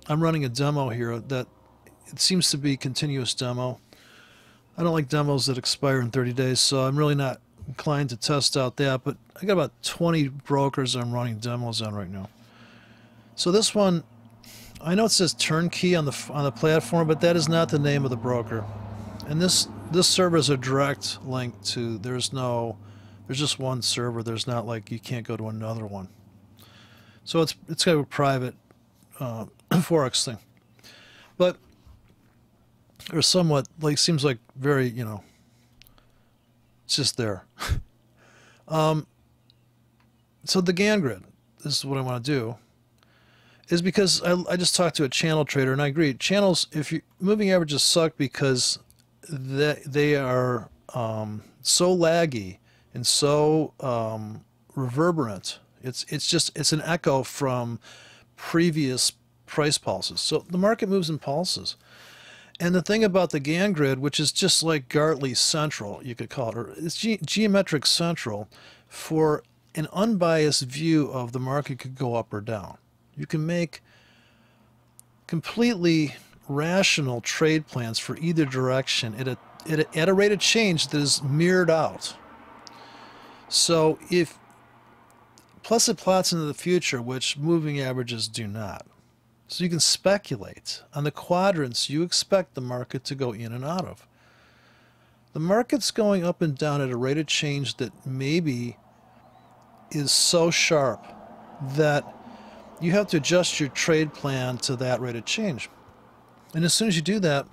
I'm running a demo here that it seems to be continuous demo. I don't like demos that expire in 30 days, so I'm really not inclined to test out that, but I got about 20 brokers I'm running demos on right now. So this one, I know it says turnkey on the platform, but that is not the name of the broker. And this server is a direct link to, there's just one server. There's not like you can't go to another one. So it's got a private Forex thing. But or somewhat like seems like very, it's just there. So the Gann grid, this is what I want to do, is because I just talked to a channel trader and I agree. Channels, if you moving averages suck because they are so laggy and so reverberant. It's an echo from previous price pulses. So the market moves in pulses. And the thing about the Gann grid, which is just like Gartley Central, you could call it, or it's geometric central for an unbiased view of the market could go up or down. You can make completely rational trade plans for either direction at a rate of change that is mirrored out. So plus it plots into the future, which moving averages do not. So you can speculate on the quadrants you expect the market to go in and out of. The market's going up and down at a rate of change that maybe is so sharp that you have to adjust your trade plan to that rate of change. And as soon as you do that,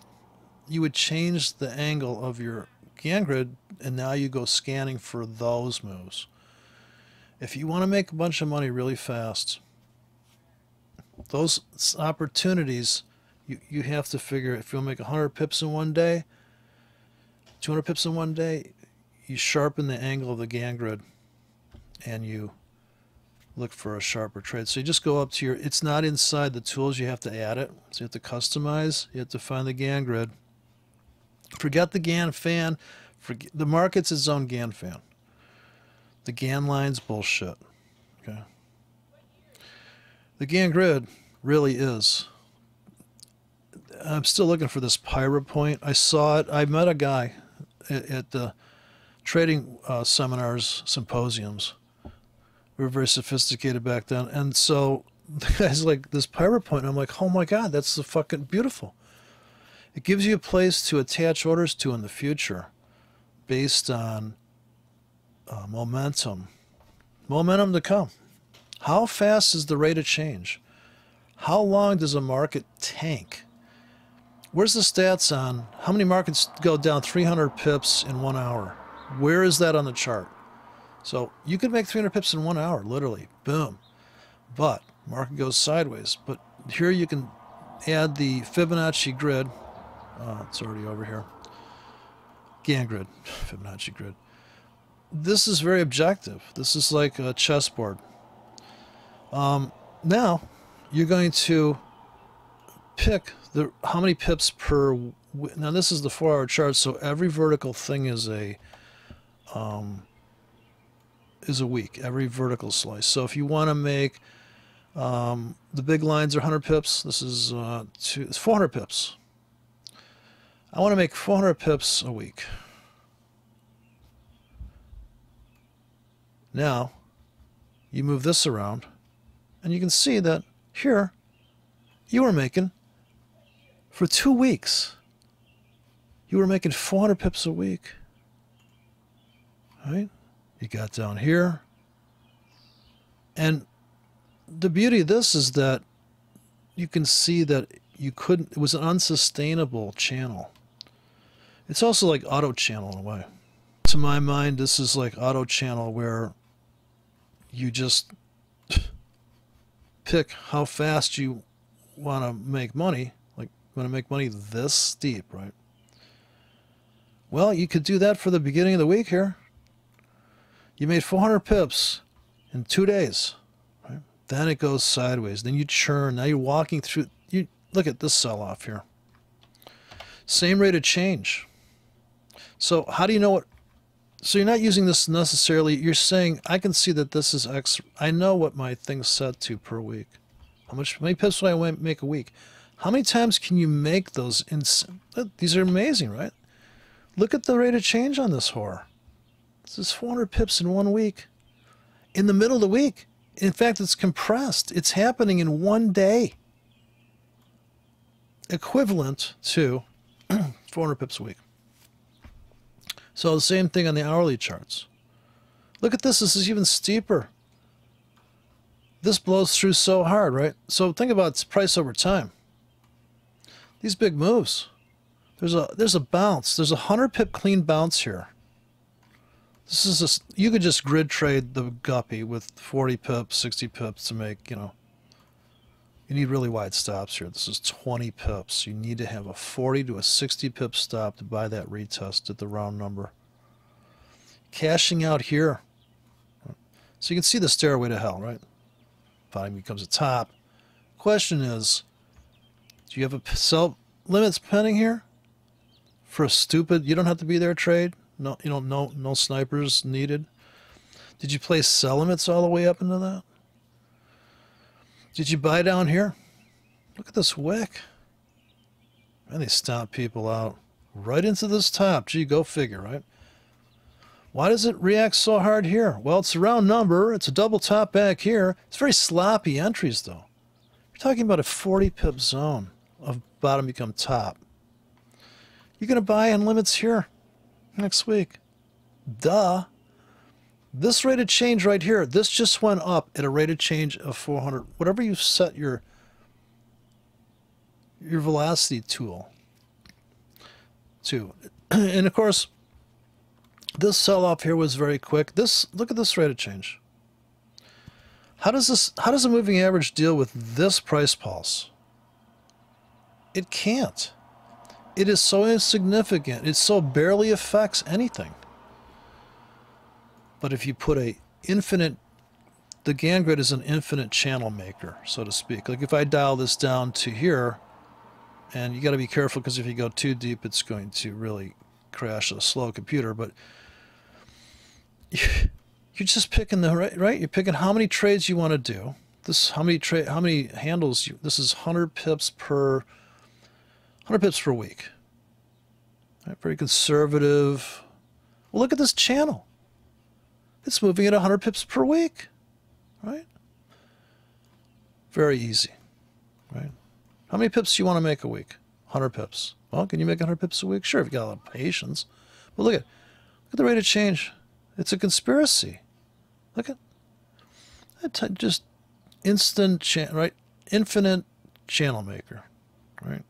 you would change the angle of your Gann grid, and now you go scanning for those moves. If you want to make a bunch of money really fast, those opportunities, you have to figure, if you'll make 100 pips in one day, 200 pips in one day, you sharpen the angle of the Gann grid and you look for a sharper trade. So you just go up to your, it's not inside the tools, you have to add it. So you have to customize, you have to find the Gann grid. Forget the Gann fan, the market's its own Gann fan. The Gann line's bullshit. Okay. The Gann grid really is. I'm still looking for this Pyra point. I saw it. I met a guy at the trading seminars, symposiums. We were very sophisticated back then. And so the guy's like, this Pyra point. And I'm like, oh my God, that's the fucking beautiful. It gives you a place to attach orders to in the future based on momentum. Momentum to come. How fast is the rate of change? How long does a market tank? Where's the stats on how many markets go down 300 pips in 1 hour? Where is that on the chart? So you could make 300 pips in 1 hour, literally, boom. But market goes sideways. But here you can add the Fibonacci grid. It's already over here. Gann grid, Fibonacci grid. This is very objective. This is like a chessboard. Now you're going to pick how many pips per. Now this is the 4-hour chart, so every vertical thing is a week. Every vertical slice. So if you want to make the big lines are 100 pips. This is it's 400 pips. I want to make 400 pips a week. Now you move this around. And you can see that here, you were making, for 2 weeks, you were making 400 pips a week. Right? You got down here. And the beauty of this is that you can see that it was an unsustainable channel. It's also like auto channel in a way. To my mind, this is like auto channel where you just pick how fast you want to make money. Like, you want to make money this steep, right? Well, you could do that for the beginning of the week here. You made 400 pips in 2 days, right? Then it goes sideways. Then you churn. Now you're walking through. You look at this sell-off here. Same rate of change. So how do you know what? So you're not using this necessarily. You're saying, I can see that this is X. I know what my thing's set to per week. How many pips would I make a week? How many times can you make those? These are amazing, right? Look at the rate of change on this whore. This is 400 pips in 1 week. In the middle of the week. In fact, it's compressed. It's happening in 1 day. Equivalent to 400 pips a week. So the same thing on the hourly charts. Look at this. This is even steeper. This blows through so hard, right? So think about price over time. These big moves. There's a bounce. There's a 100 pip clean bounce here. This is you could just grid trade the Guppy with 40 pips, 60 pips to make, you need really wide stops here. This is 20 pips. You need to have a 40 to a 60 pip stop to buy that retest at the round number. Cashing out here. So you can see the stairway to hell, right? Bottom becomes a top. Question is, do you have a sell limits pending here? For a stupid, you don't have to be there trade. No, no snipers needed. Did you place sell limits all the way up into that? Did you buy down here? Look at this wick. And they stomp people out right into this top. Gee, go figure, right? Why does it react so hard here? Well, it's a round number. It's a double top back here. It's very sloppy entries, though. You're talking about a 40 pip zone of bottom become top. You're going to buy on limits here next week. Duh. This rate of change right here, this just went up at a rate of change of 400. Whatever you set your velocity tool to. And of course, this sell-off here was very quick. Look at this rate of change. How does a moving average deal with this price pulse? It can't. It is so insignificant. It so barely affects anything. But if you put the Gann grid is an infinite channel maker, so to speak. Like if I dial this down to here, and you got to be careful because if you go too deep, it's going to really crash a slow computer. But you're just picking right. You're picking how many trades you want to do. How many handles. This is 100 pips per week. Right, very conservative. Well, look at this channel. It's moving at 100 pips per week, right? Very easy, right? How many pips do you want to make a week? 100 pips. Well, can you make 100 pips a week? Sure, if you got a lot of patience. But look at the rate of change. It's a conspiracy. Look at just instant right? Infinite channel maker, right?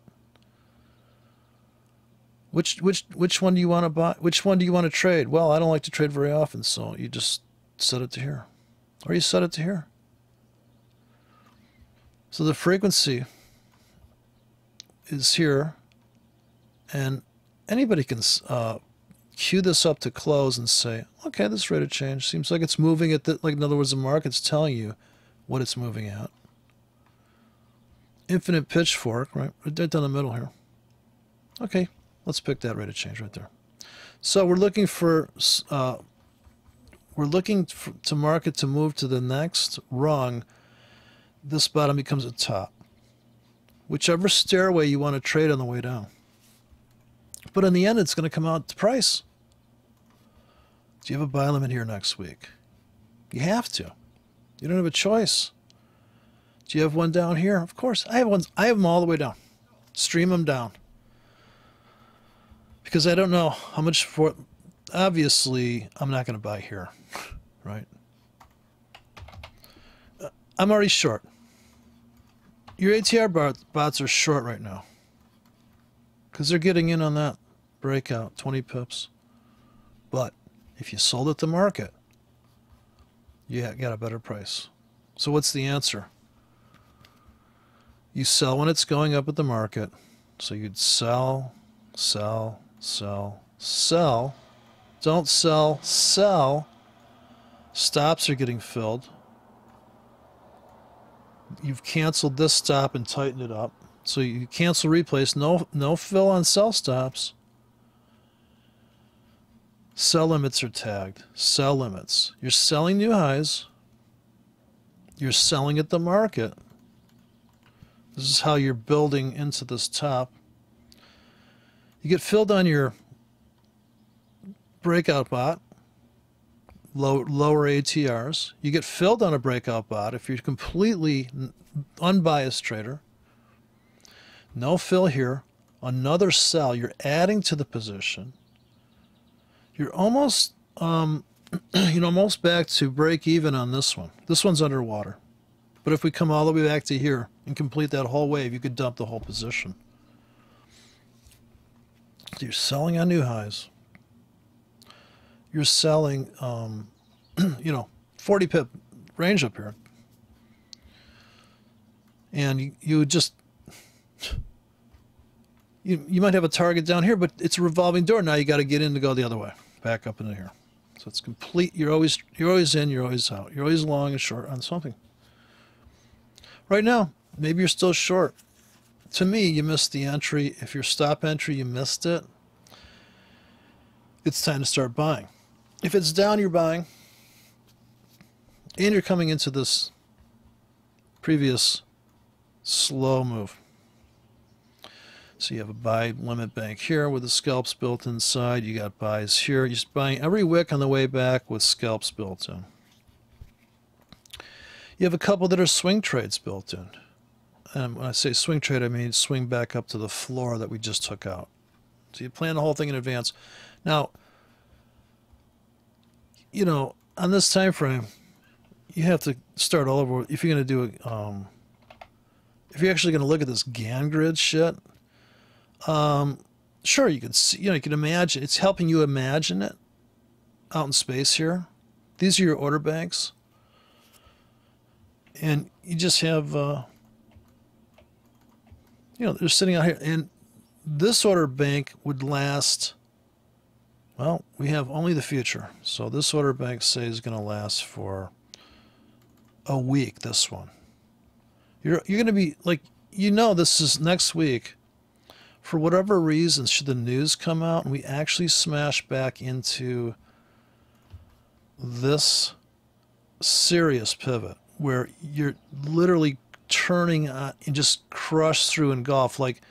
Which one do you want to buy? Which one do you want to trade? Well, I don't like to trade very often, so you just set it to here. Or you set it to here. So the frequency is here, and anybody can cue this up to close and say, okay, this rate of change seems like it's moving at in other words, the market's telling you what it's moving at. Infinite pitchfork, right down the middle here. Okay. Let's pick that rate of change right there. So we're looking to market to move to the next rung. This bottom becomes a top. Whichever stairway you want to trade on the way down. But in the end, it's going to come out to price. Do you have a buy limit here next week? You have to. You don't have a choice. Do you have one down here? Of course. I have them all the way down. Stream them down. Because I don't know how much for. Obviously, I'm not going to buy here, right? I'm already short. Your ATR bots are short right now. Because they're getting in on that breakout, 20 pips. But if you sold at the market, you got a better price. So what's the answer? You sell when it's going up at the market. So you'd sell. Don't sell, sell. Stops are getting filled. You've canceled this stop and tightened it up. So you cancel, replace, no fill on sell stops. Sell limits are tagged. Sell limits. You're selling new highs. You're selling at the market. This is how you're building into this top. You get filled on your breakout bot, lower ATRs. You get filled on a breakout bot if you're completely unbiased trader. No fill here. Another sell. You're adding to the position. You're almost, almost back to break even on this one. This one's underwater. But if we come all the way back to here and complete that whole wave, you could dump the whole position. So you're selling on new highs. You're selling, 40 pip range up here. And you just, you might have a target down here, but it's a revolving door. Now you got to get in to go the other way, back up into here. So it's complete. You're always in, you're always out. You're always long and short on something. Right now, maybe you're still short. To me, you missed the entry. If your stop entry, you missed it. It's time to start buying. If it's down, you're buying. And you're coming into this previous slow move. So you have a buy limit bank here with the scalps built inside. You got buys here. You're just buying every wick on the way back with scalps built in. You have a couple that are swing trades built in. And when I say swing trade, I mean swing back up to the floor that we just took out. So you plan the whole thing in advance. Now, on this time frame, you have to start all over. If you're going to do it, if you're actually going to look at this Gann grid shit, sure, you can see, you can imagine. It's helping you imagine it out in space here. These are your order banks. And you just have, they're sitting out here. And this order bank would last, well, we have only the future. So this order bank, say, is going to last for a week, this one. You're going to be, like, this is next week. For whatever reason, should the news come out and we actually smash back into this serious pivot, where you're literally turning and just crush through engulf, like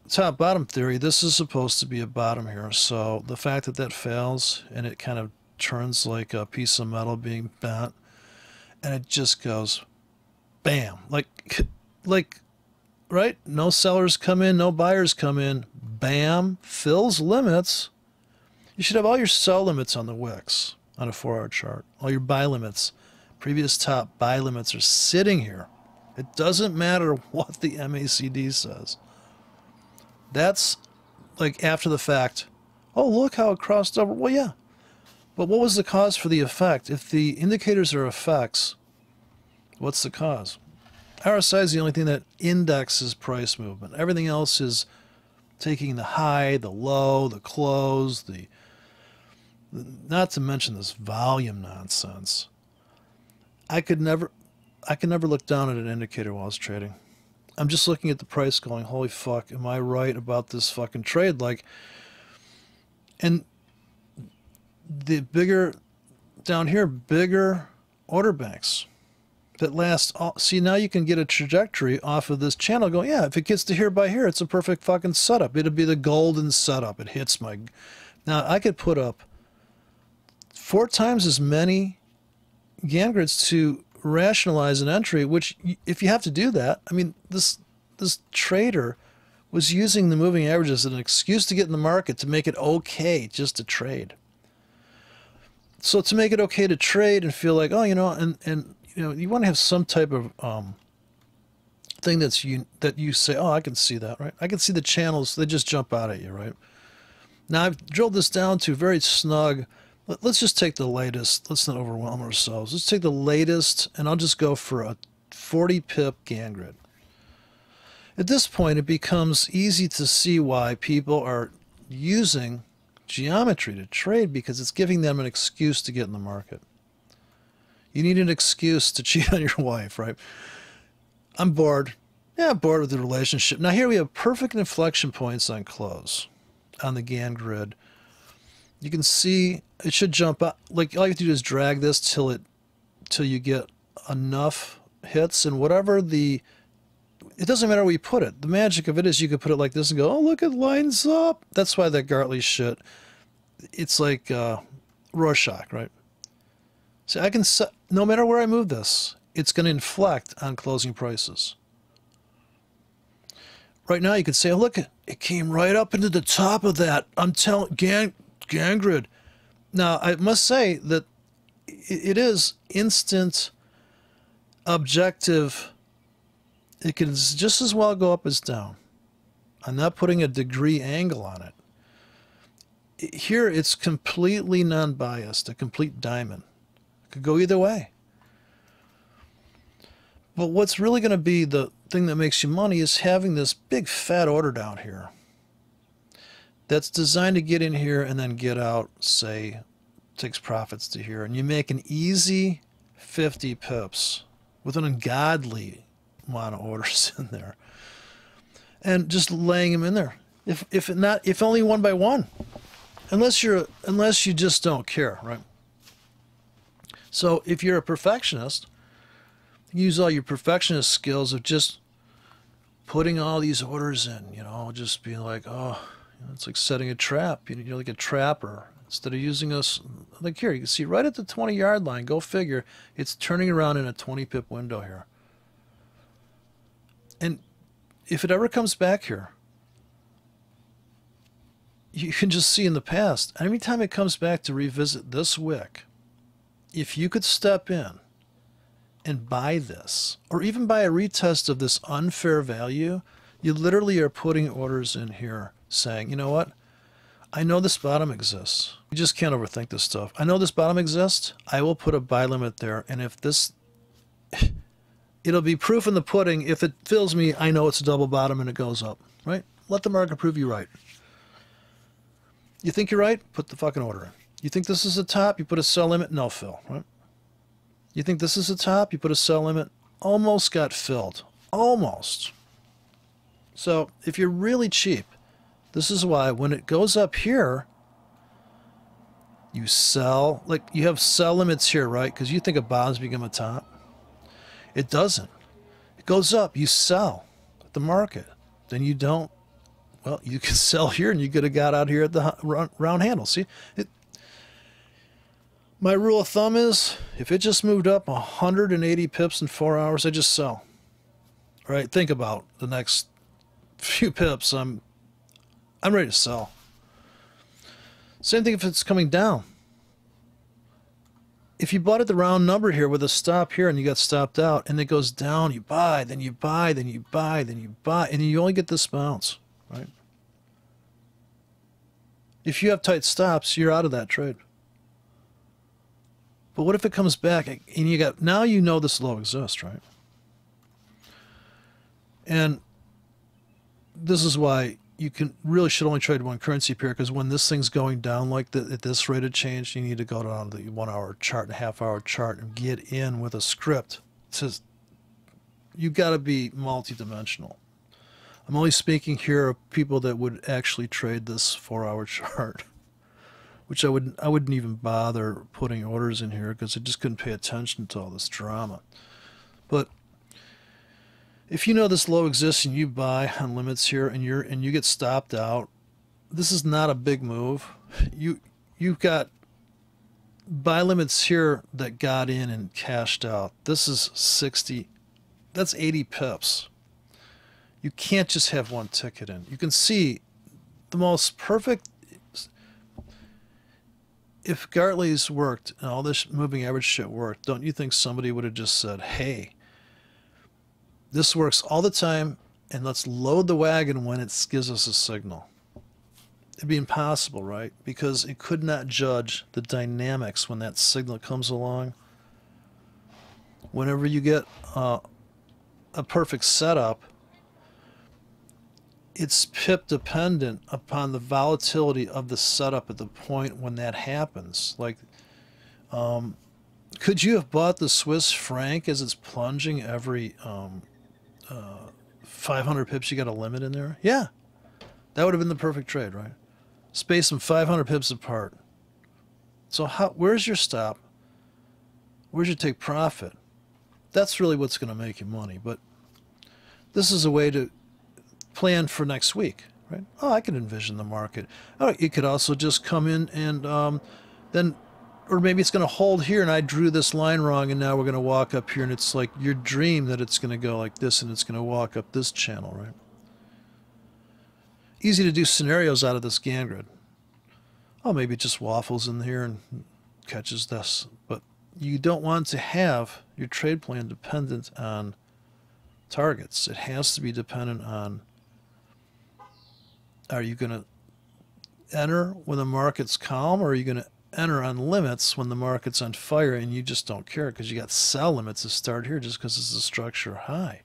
top bottom theory, this is supposed to be a bottom here. So the fact that that fails and it kind of turns like a piece of metal being bent and it just goes bam, like right, no sellers come in, no buyers come in, bam, fills limits. You should have all your sell limits on the wicks on a 4-hour chart. All your buy limits, previous top buy limits are sitting here. It doesn't matter what the MACD says. That's like after the fact. Oh, look how it crossed over. Well, yeah. But what was the cause for the effect? If the indicators are effects, what's the cause? RSI is the only thing that indexes price movement. Everything else is taking the high, the low, the close, not to mention this volume nonsense. I could never look down at an indicator while I was trading. I'm just looking at the price going, holy fuck, am I right about this fucking trade? Like, and the bigger, down here, bigger order banks that last, see, now you can get a trajectory off of this channel going, yeah, if it gets to here by here, it's a perfect fucking setup. It'll be the golden setup. It hits my, now I could put up 4 times as many Gann grids to rationalize an entry, which if you have to do that, I mean, this trader was using the moving averages as an excuse to get in the market to make it okay just to trade. So to make it okay to trade and feel like, oh, you want to have some type of thing that you say, oh, I can see that, right? I can see the channels, they just jump out at you, right? Now I've drilled this down to very snug. Let's just take the latest. Let's not overwhelm ourselves. Let's take the latest, and I'll just go for a 40 pip Gann grid. At this point, it becomes easy to see why people are using geometry to trade, because it's giving them an excuse to get in the market. You need an excuse to cheat on your wife, right? I'm bored. Yeah, I'm bored with the relationship. Now here we have perfect inflection points on close on the Gann grid. You can see it should jump up. Like all you have to do is drag this till you get enough hits, and whatever it doesn't matter where you put it. The magic of it is you could put it like this and go, oh, look, it lines up. That's why that Gartley shit, it's like Rorschach, right? So I can set, no matter where I move this, it's going to inflect on closing prices. Right now you could say, oh, look, it came right up into the top of that. I'm telling, Gann Grid. Now, I must say that it is instant, objective. It can just as well go up as down. I'm not putting a degree angle on it. Here, it's completely non-biased, a complete diamond. It could go either way. But what's really going to be the thing that makes you money is having this big fat order down here that's designed to get in here and then get out, say, takes profits to here. And you make an easy 50 pips with an ungodly amount of orders in there. And just laying them in there. If only one by one. Unless you just don't care, right? So if you're a perfectionist, use all your perfectionist skills of just putting all these orders in, just being like, oh, it's like setting a trap. You're like a trapper. Instead of using us, like here, you can see right at the 20-yard line, go figure, it's turning around in a 20-pip window here. And if it ever comes back here, you can just see in the past, every time it comes back to revisit this wick, if you could step in and buy this, or even buy a retest of this unfair value, you literally are putting orders in here saying, you know what? I know this bottom exists. You just can't overthink this stuff. I know this bottom exists. I will put a buy limit there. And if this, it'll be proof in the pudding. If it fills me, I know it's a double bottom and it goes up, right? Let the market prove you right. You think you're right? Put the fucking order in. You think this is the top? You put a sell limit? No fill, right? You think this is the top? You put a sell limit? Almost got filled. Almost. So if you're really cheap, this is why when it goes up here, you sell. Like you have sell limits here, right? Because you think a bottom's become a top. It doesn't. It goes up. You sell at the market. Then you don't. Well, you can sell here and you could have got out here at the round handle. See? My rule of thumb is if it just moved up 180 pips in 4 hours, I just sell. All right? Think about the next few pips. I'm ready to sell. Same thing if it's coming down. If you bought at the round number here with a stop here and you got stopped out and it goes down, you buy, then you buy, then you buy, then you buy, and you only get this bounce, right? If you have tight stops, you're out of that trade. But what if it comes back and you got, now you know this low exists, right? And this is why you should only trade one currency pair, because when this thing's going down like at this rate of change, you need to go down to the 1 hour chart and half-hour chart and get in with a script. It says you've got to be multidimensional. I'm only speaking here of people that would actually trade this 4-hour chart, which I wouldn't even bother putting orders in here because I just couldn't pay attention to all this drama. But if you know this low exists and you buy on limits here and you get stopped out, this is not a big move. You've got buy limits here that got in and cashed out. This is 60. That's 80 pips. You can't just have one ticket in. You can see the most perfect. If Gartley's worked and all this moving average shit worked, don't you think somebody would have just said, hey, this works all the time, and let's load the wagon when it gives us a signal? It'd be impossible, right? Because it could not judge the dynamics when that signal comes along. Whenever you get a perfect setup, it's pip dependent upon the volatility of the setup at the point when that happens. Like, could you have bought the Swiss franc as it's plunging every 500 pips? You got a limit in there? Yeah, that would have been the perfect trade, right? Space them 500 pips apart. So where's your stop? Where's your take profit? That's really what's going to make you money. But this is a way to plan for next week, right? Oh, I can envision the market. Oh, you could also just come in and then, or maybe it's going to hold here and I drew this line wrong and now we're going to walk up here and it's like your dream that it's going to go like this and it's going to walk up this channel, right? Easy to do scenarios out of this Gann grid. Oh, maybe it just waffles in here and catches this. But you don't want to have your trade plan dependent on targets. It has to be dependent on, are you going to enter when the market's calm, or are you going to enter on limits when the market's on fire and you just don't care because you got sell limits to start here just because it's a structure high?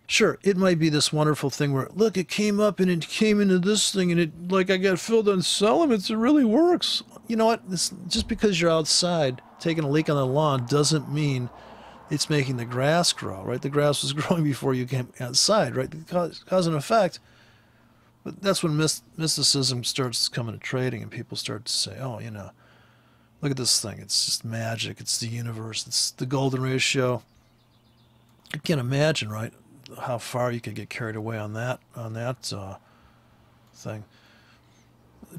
Sure, it might be this wonderful thing where, look, it came up and it came into this thing and it, like, I got filled on sell limits. It really works. You know what? This, just because you're outside taking a leak on the lawn doesn't mean it's making the grass grow, right? The grass was growing before you came outside, right? Cause and effect. But that's when mysticism starts coming to trading and people start to say, oh, you know, look at this thing. It's just magic. It's the universe. It's the golden ratio. I can't imagine, right, how far you could get carried away on that thing.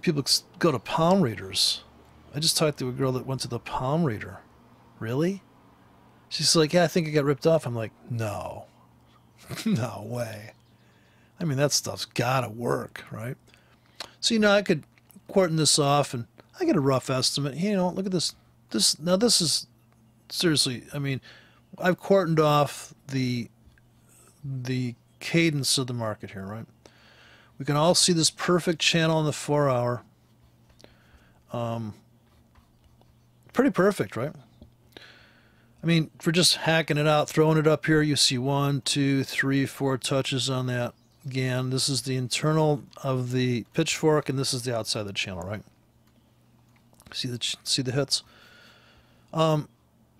People go to palm readers. I just talked to a girl that went to the palm reader. Really? She's like, yeah, I think I got ripped off. I'm like, no. No way. I mean, that stuff's gotta work, right? So, you know, I could quarton this off and I get a rough estimate. You know, look at this. Now this is, seriously, I mean, I've quartoned off the cadence of the market here, right? We can all see this perfect channel in the 4 hour. Pretty perfect, right? I mean, for just hacking it out, throwing it up here, you see 1, 2, 3, 4 touches on that Gann. This is the internal of the pitchfork, and this is the outside of the channel, right? See the hits?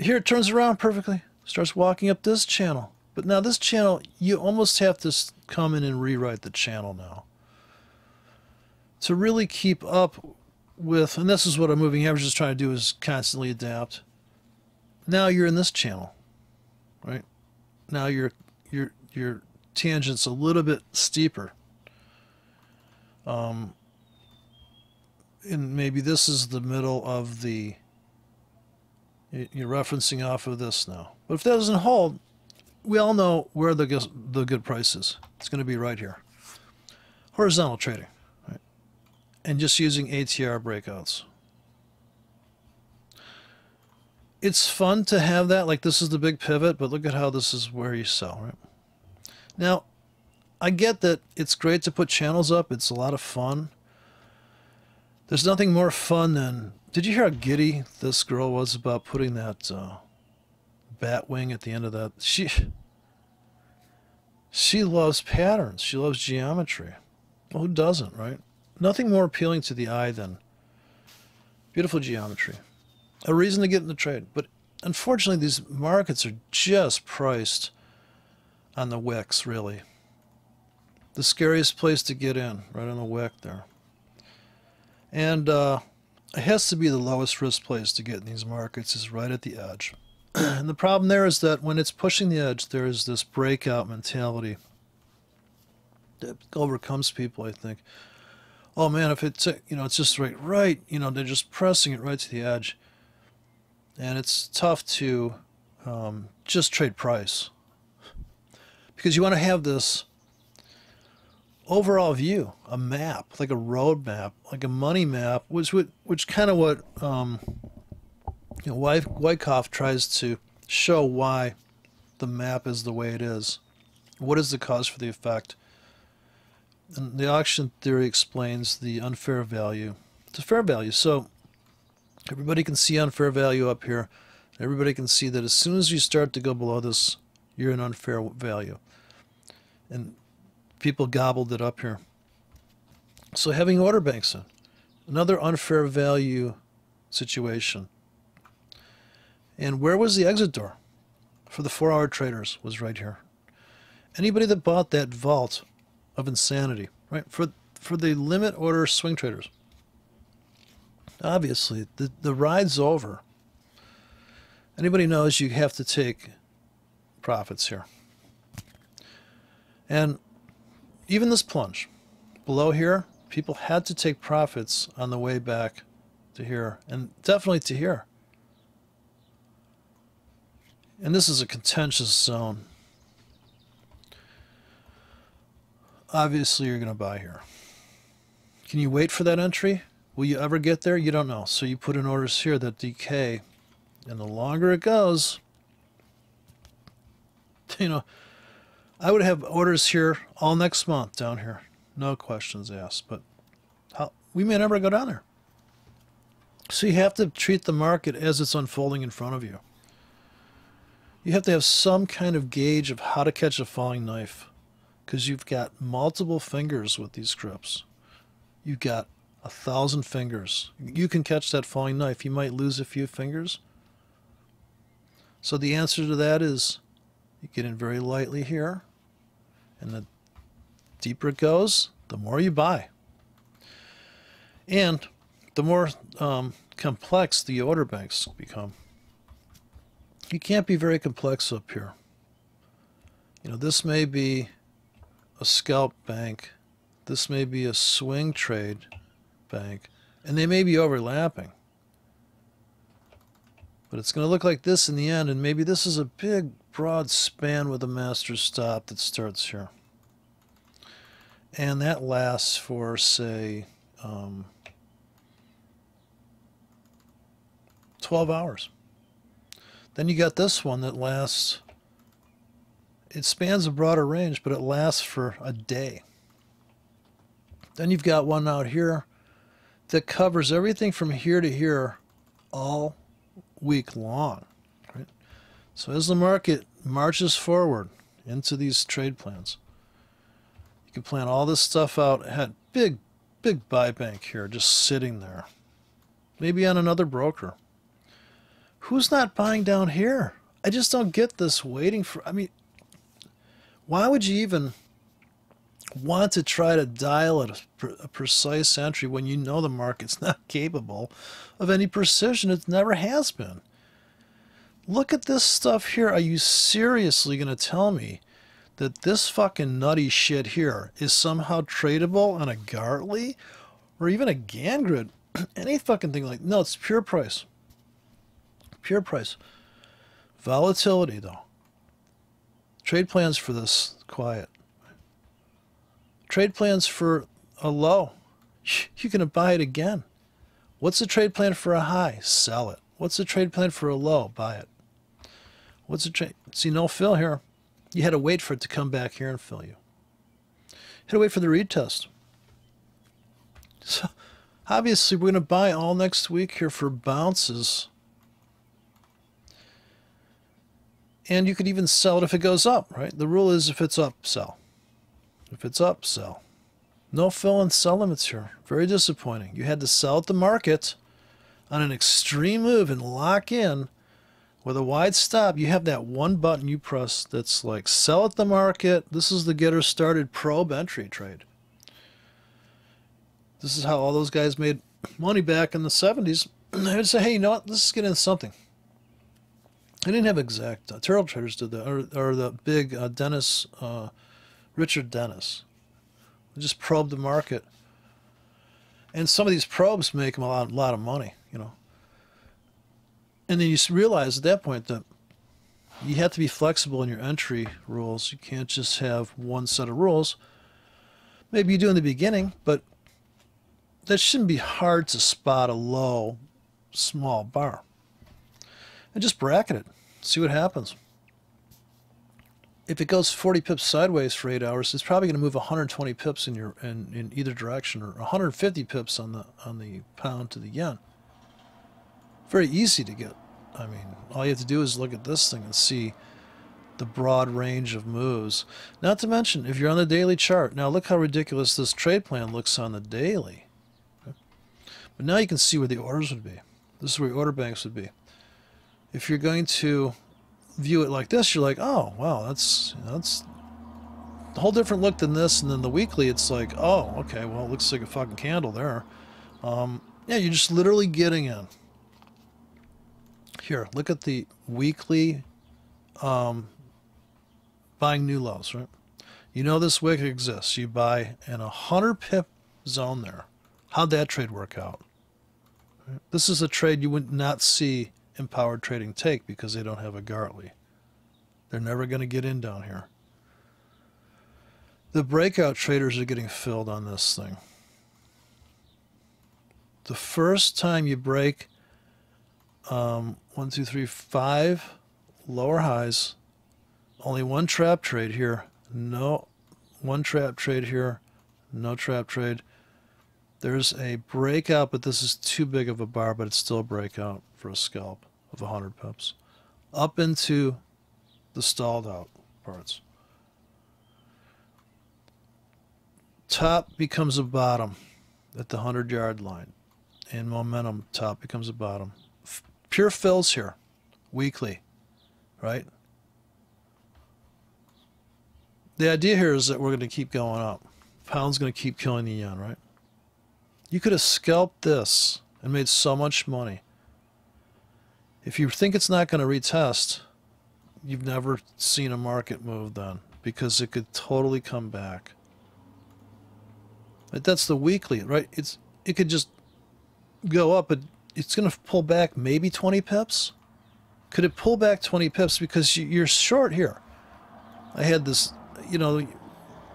Here it turns around perfectly. Starts walking up this channel. But now this channel, you almost have to come in and rewrite the channel now. To really keep up with, and this is what a moving average is trying to do, is constantly adapt. Now you're in this channel, right? Now your tangent's a little bit steeper. And maybe this is the middle of the, you're referencing off of this now. But if that doesn't hold, we all know where the good price is. It's going to be right here. Horizontal trading, right? And just using ATR breakouts. It's fun to have that, like this is the big pivot, but look at how this is where you sell, right? Now, I get that it's great to put channels up. It's a lot of fun. There's nothing more fun than, did you hear how giddy this girl was about putting that bat wing at the end of that? She loves patterns. She loves geometry. Well, who doesn't, right? Nothing more appealing to the eye than beautiful geometry. A reason to get in the trade. But unfortunately, these markets are just priced on the wicks, really. The scariest place to get in, right on the wick there. And it has to be the lowest risk place to get in these markets, is right at the edge. And the problem there is that when it's pushing the edge, there is this breakout mentality that overcomes people, I think. Oh man, if it's, you know, it's just right, you know, they're just pressing it right to the edge. And it's tough to just trade price, because you want to have this overall view, a map, like a road map, like a money map, which kind of what you know, Wyckoff tries to show why the map is the way it is. What is the cause for the effect? And the auction theory explains the unfair value to fair value. So everybody can see unfair value up here. Everybody can see that as soon as you start to go below this, you're in unfair value. And people gobbled it up here. So having order banks in, another unfair value situation. And where was the exit door for the 4 hour traders? Was right here. Anybody that bought that vault of insanity, right? For the limit order swing traders. Obviously, the ride's over. Anybody knows you have to take profits here. And even this plunge below here, people had to take profits on the way back to here, and definitely to here. And this is a contentious zone. Obviously, you're going to buy here. Can you wait for that entry? Will you ever get there? You don't know. So you put in orders here that decay. And the longer it goes, you know, I would have orders here all next month down here. No questions asked. But we may never go down there. So you have to treat the market as it's unfolding in front of you. You have to have some kind of gauge of how to catch a falling knife, because you've got multiple fingers with these scripts. You've got 1,000 fingers. You can catch that falling knife. You might lose a few fingers. So the answer to that is you get in very lightly here, and the deeper it goes, the more you buy. And the more complex the order banks become. You can't be very complex up here. You know, this may be a scalp bank. This may be a swing trade bank. And they may be overlapping. But it's going to look like this in the end, and maybe this is a big, broad span with a master stop that starts here. And that lasts for, say, 12 hours. Then you got this one that lasts, it spans a broader range, but it lasts for a day. Then you've got one out here that covers everything from here to here all week long. Right? So as the market marches forward into these trade plans, you can plan all this stuff out. It had big buy bank here just sitting there. Maybe on another broker. Who's not buying down here? I just don't get this waiting for... I mean, why would you even want to try to dial at a precise entry when you know the market's not capable of any precision? It never has been. Look at this stuff here. Are you seriously going to tell me that this fucking nutty shit here is somehow tradable on a Gartley or even a Gann grid? Any fucking thing like... No, it's pure price. Pure price. Volatility, though. Trade plans for this, quiet. Trade plans for a low. You're going to buy it again. What's the trade plan for a high? Sell it. What's the trade plan for a low? Buy it. What's the trade? See, no fill here. You had to wait for it to come back here and fill you. You had to wait for the retest. So, obviously, we're going to buy all next week here for bounces. And you could even sell it if it goes up, right? The rule is if it's up, sell. If it's up, sell. No fill and sell limits here. Very disappointing. You had to sell at the market on an extreme move and lock in with a wide stop. You have that one button you press that's like sell at the market. This is the getter started probe entry trade. This is how all those guys made money back in the 70s. They would say, hey, you know what? Let's get into something. I didn't have exact. Turtle traders did that, or the big Richard Dennis. They just probed the market, and some of these probes make them a lot of money, you know. And then you realize at that point that you have to be flexible in your entry rules. You can't just have one set of rules. Maybe you do in the beginning, but that shouldn't be hard to spot a low, small bar. And just bracket it. See what happens. If it goes 40 pips sideways for 8 hours, it's probably going to move 120 pips in either direction, or 150 pips on the pound to the yen. Very easy to get. I mean, all you have to do is look at this thing and see the broad range of moves. Not to mention, if you're on the daily chart, now look how ridiculous this trade plan looks on the daily. Okay? But now you can see where the orders would be. This is where your order banks would be. If you're going to view it like this, you're like, oh, wow, that's a whole different look than this. And then the weekly, it's like, oh, okay, well, it looks like a fucking candle there. Yeah, you're just literally getting in. Here, look at the weekly buying new lows, right? You know this wick exists. You buy in 100 pip zone there. How'd that trade work out? Right? This is a trade you would not see Empowered Trading take because they don't have a Gartley. They're never going to get in down here. The breakout traders are getting filled on this thing. The first time you break 1, 2, 3, 5 lower highs, only one trap trade here. No, one trap trade here. No trap trade. There's a breakout, but this is too big of a bar, but it's still a breakout for a scalp of 100 pips. Up into the stalled out parts. Top becomes a bottom at the 100-yard line. And momentum, top becomes a bottom. Pure fills here, weekly, right? The idea here is that we're going to keep going up. Pound's going to keep killing the yen, right? You could have scalped this and made so much money. If you think it's not going to retest, you've never seen a market move then, because it could totally come back. But that's the weekly, right? It could just go up, but it's going to pull back maybe 20 pips. Could it pull back 20 pips because you're short here? I had this, you know,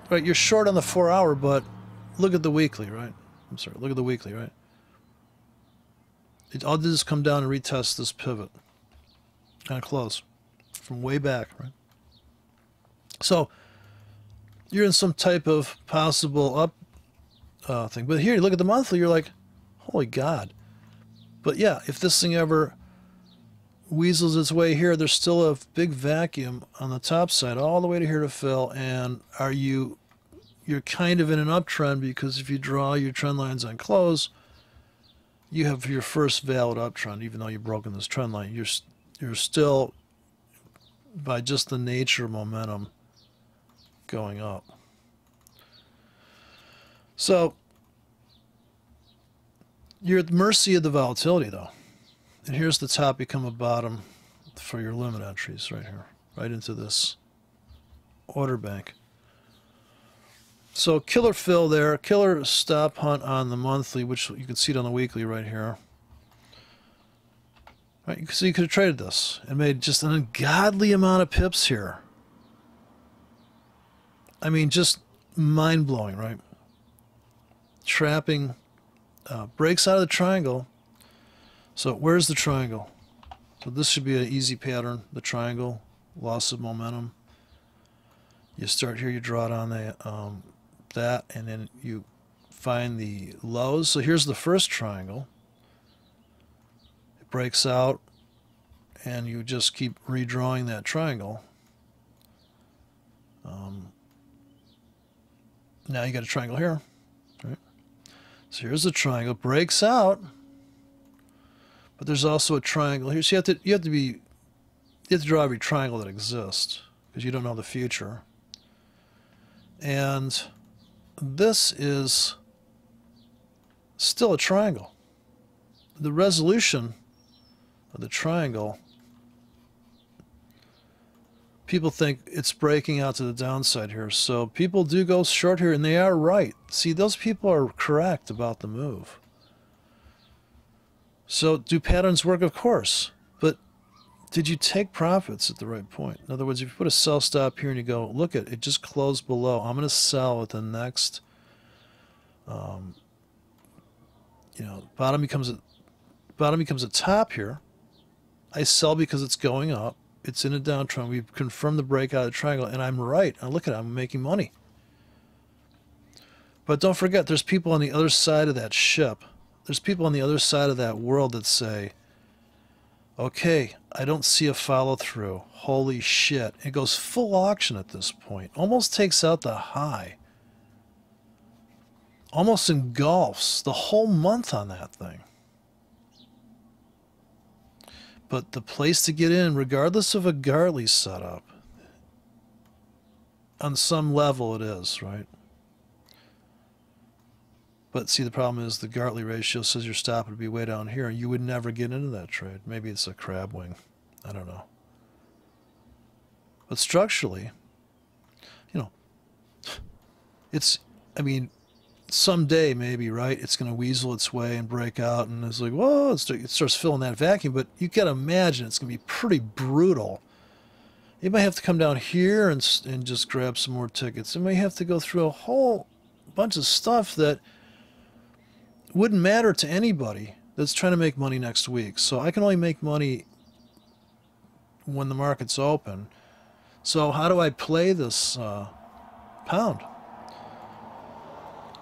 right? You're short on the 4-hour, but look at the weekly, right? I'm sorry, look at the weekly, right? It all did is come down and retest this pivot, kind of close, from way back, right? So you're in some type of possible up thing. But here, you look at the monthly, you're like, holy God. But yeah, if this thing ever weasels its way here, there's still a big vacuum on the top side all the way to here to fill. And you're kind of in an uptrend, because if you draw your trend lines on close, you have your first valid uptrend. Even though you've broken this trend line, you're still, by just the nature of momentum, going up. So you're at the mercy of the volatility, though. And here's the top become a bottom for your limit entries right here, right into this order bank. So killer fill there, killer stop hunt on the monthly, which you can see it on the weekly right here. Right, so you could have traded this and made just an ungodly amount of pips here. I mean, just mind-blowing, right? Trapping, breaks out of the triangle. So where's the triangle? So this should be an easy pattern, the triangle, loss of momentum. You start here, you draw it on that, and then you find the lows. So here's the first triangle. It breaks out, and you just keep redrawing that triangle. Now you got a triangle here. Right? So here's the triangle, breaks out, but there's also a triangle here. So you have to draw every triangle that exists, because you don't know the future. And this is still a triangle. The resolution of the triangle, people think it's breaking out to the downside here. So people do go short here, and they are right. See, those people are correct about the move. So do patterns work? Of course. But did you take profits at the right point? In other words, if you put a sell stop here and you go, look at it, just closed below. I'm going to sell at the next, bottom becomes a top here. I sell because it's going up. It's in a downtrend. We've confirmed the breakout of the triangle, and I'm right. Now look at it. I'm making money. But don't forget, there's people on the other side of that ship. There's people on the other side of that world that say, okay, I don't see a follow-through. Holy shit. It goes full auction at this point. Almost takes out the high. Almost engulfs the whole month on that thing. But the place to get in, regardless of a Gartley setup, on some level it is, right? But see, the problem is the Gartley ratio says your stop would be way down here. You would never get into that trade. Maybe it's a crab wing. I don't know. But structurally, you know, it's, I mean, someday maybe, right, it's going to weasel its way and break out, and it's like, whoa, it starts filling that vacuum. But you got to imagine it's going to be pretty brutal. You might have to come down here and just grab some more tickets. You might have to go through a whole bunch of stuff that wouldn't matter to anybody that's trying to make money next week. So I can only make money when the market's open. So how do I play this pound?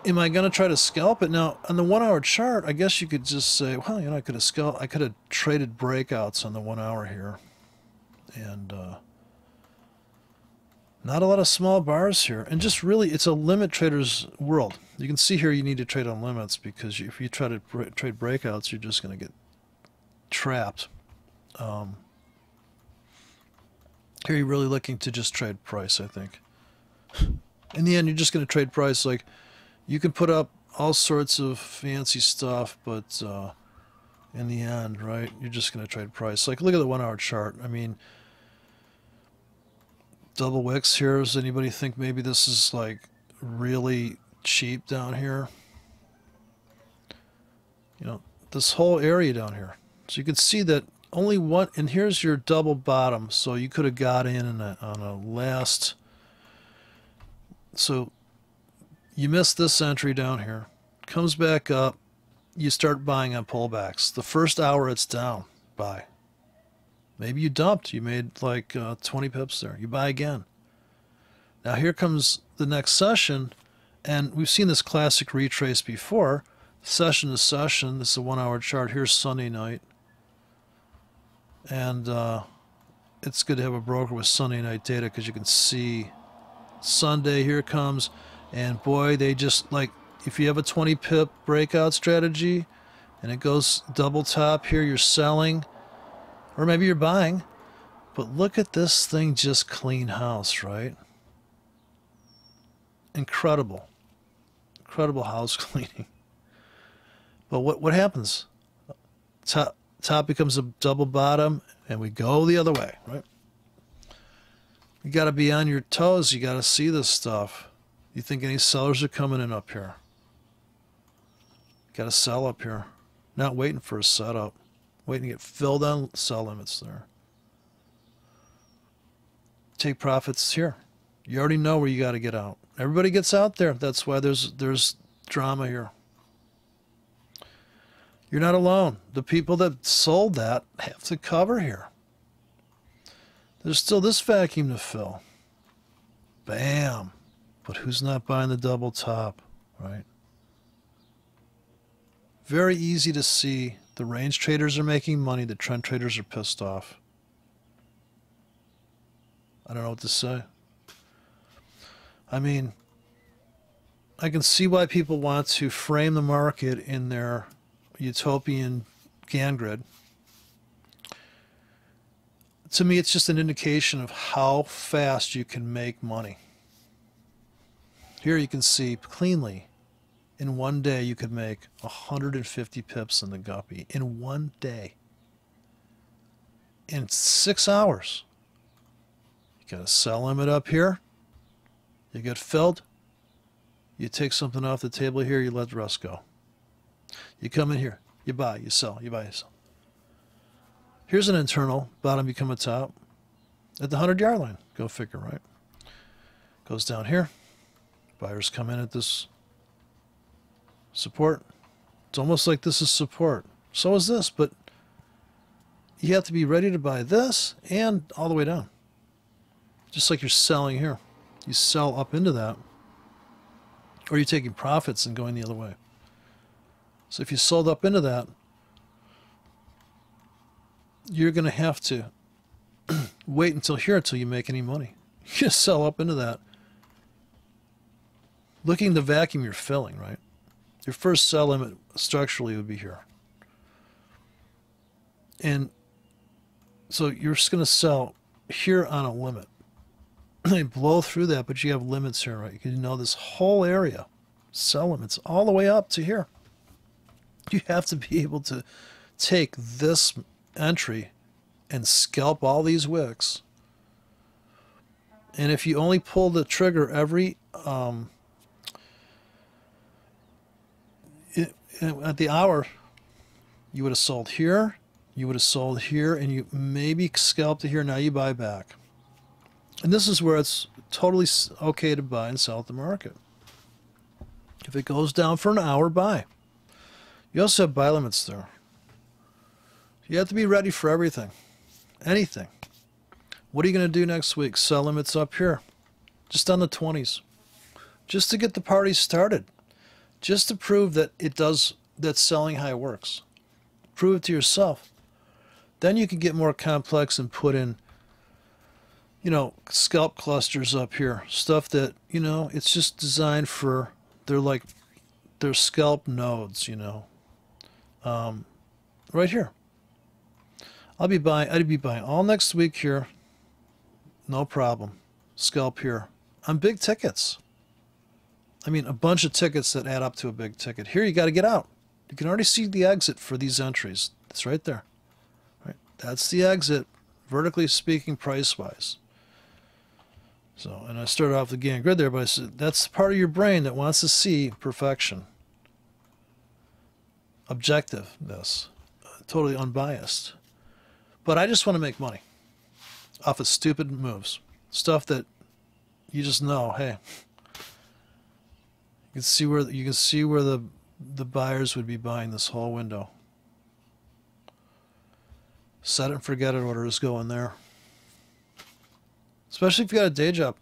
Am I going to try to scalp it? Now, on the 1 hour chart, I guess you could just say, well, you know, I could have traded breakouts on the 1 hour here. And not a lot of small bars here. And just really, it's a limit trader's world. You can see here you need to trade on limits, because if you try to trade breakouts, you're just going to get trapped. Here you're really looking to just trade price, I think. In the end, you're just going to trade price. Like, you can put up all sorts of fancy stuff, but in the end, right, you're just going to trade price. Like, look at the 1 hour chart. I mean, double wicks here. Does anybody think maybe this is like really cheap down here? You know, this whole area down here. So you can see that only one, and here's your double bottom. So you could have got in on a last. So you missed this entry down here. Comes back up. You start buying on pullbacks. The first hour it's down. Buy. Maybe you dumped. You made like 20 pips there. You buy again. Now here comes the next session, and we've seen this classic retrace before. Session to session. This is a 1 hour chart. Here's Sunday night. And it's good to have a broker with Sunday night data, because you can see Sunday, here it comes. And boy, they just, like, if you have a 20 pip breakout strategy and it goes double top here, you're selling. Or maybe you're buying. But look at this thing just clean house, right? Incredible. Incredible house cleaning. But what happens? Top becomes a double bottom, and we go the other way, right? You got to be on your toes. You got to see this stuff. You think any sellers are coming in up here? Got to sell up here. Not waiting for a setup. Waiting to get filled on sell limits there. Take profits here. You already know where you got to get out. Everybody gets out there. That's why there's drama here. You're not alone. The people that sold that have to cover here. There's still this vacuum to fill. Bam. But who's not buying the double top, right? Very easy to see. The range traders are making money. The trend traders are pissed off. I don't know what to say. I mean, I can see why people want to frame the market in their utopian Gann grid. To me, it's just an indication of how fast you can make money. Here you can see cleanly, in one day you could make 150 pips in the Guppy. In one day. In 6 hours. You got a sell limit up here. You get filled. You take something off the table here, you let the rest go. You come in here, you buy, you sell, you buy, you sell. Here's an internal, bottom become a top. At the 100-yard line, go figure, right? Goes down here. Buyers come in at this support. It's almost like this is support. So is this, but you have to be ready to buy this and all the way down. Just like you're selling here. You sell up into that, or you're taking profits and going the other way. So if you sold up into that, you're going to have to wait until here until you make any money. You just sell up into that. Looking the vacuum you're filling, right? Your first sell limit structurally would be here. And so you're just going to sell here on a limit. They blow through that, but you have limits here, right? You know this whole area sell them. It's all the way up to here. You have to be able to take this entry and scalp all these wicks. And if you only pull the trigger every at the hour, you would have sold here, you would have sold here, and you maybe scalped to here. Now you buy back. And this is where it's totally okay to buy and sell at the market. If it goes down for an hour, buy. You also have buy limits there. You have to be ready for everything, anything. What are you going to do next week? Sell limits up here, just on the 20s, just to get the party started, just to prove that that selling high works. Prove it to yourself. Then you can get more complex and put in, scalp clusters up here, stuff that, it's just designed for, they're scalp nodes, right here. I'd be buying all next week here. No problem. Scalp here. On big tickets. I mean, a bunch of tickets that add up to a big ticket. Here you got to get out. You can already see the exit for these entries. It's right there. Right? That's the exit, vertically speaking, price-wise. So, and I started off the Gann grid there, but I said that's part of your brain that wants to see perfection. Objectiveness. Totally unbiased. But I just want to make money off of stupid moves. Stuff that you just know, hey, you can see where the buyers would be buying this whole window. Set it and forget it orders go in there. Especially if you got a day job.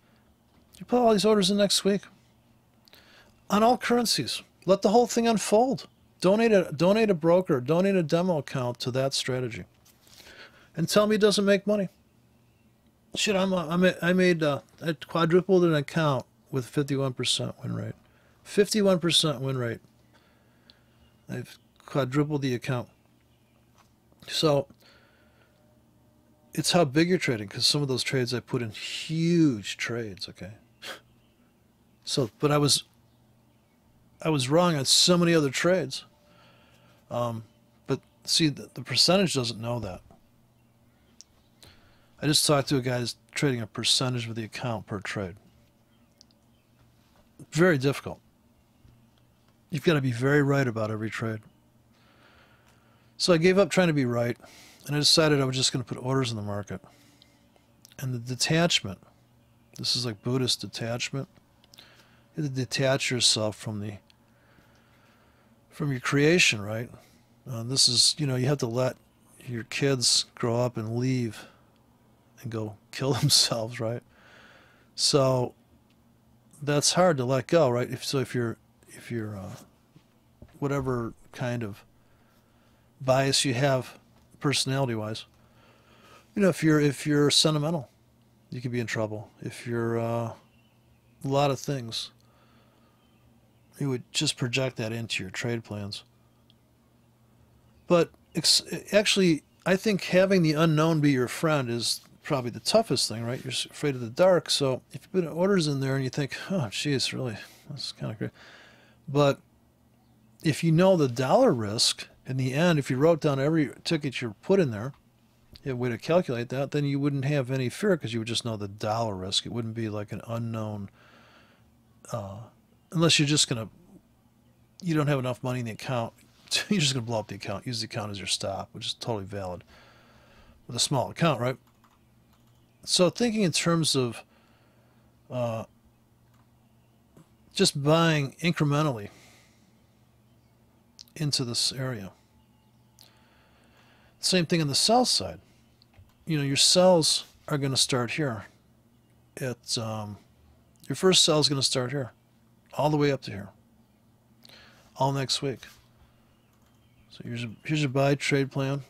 You put all these orders in next week. On all currencies. Let the whole thing unfold. Donate a broker, donate a demo account to that strategy. And tell me it doesn't make money. Shit, I quadrupled an account with 51% win rate. 51% win rate. I've quadrupled the account. So it's how big you're trading, because some of those trades I put in huge trades, okay? So, but I was wrong on so many other trades. But see, the percentage doesn't know that. I just talked to a guy who's trading a percentage of the account per trade. Very difficult. You've got to be very right about every trade. So I gave up trying to be right, and I decided I was just going to put orders in the market. And the detachment, this is like Buddhist detachment. You have to detach yourself from your creation, right? This is, you have to let your kids grow up and leave and go kill themselves, right? So that's hard to let go, right? If you're whatever kind of bias you have personality-wise, if you're sentimental, you could be in trouble. If you're a lot of things, you would just project that into your trade plans. But actually, I think having the unknown be your friend is probably the toughest thing, right? You're afraid of the dark. So if you put orders in there and you think, oh, geez, really, that's kind of great. But if you know the dollar risk, in the end, if you wrote down every ticket you put in there, you have a way to calculate that, then you wouldn't have any fear because you would just know the dollar risk. It wouldn't be like an unknown, unless you're just going to, you don't have enough money in the account. You're just going to blow up the account, use the account as your stop, which is totally valid with a small account, right? So thinking in terms of just buying incrementally into this area. Same thing on the sell side. Your sells are going to start here. Your first sell is going to start here, all the way up to here, all next week. So here's your buy trade plan.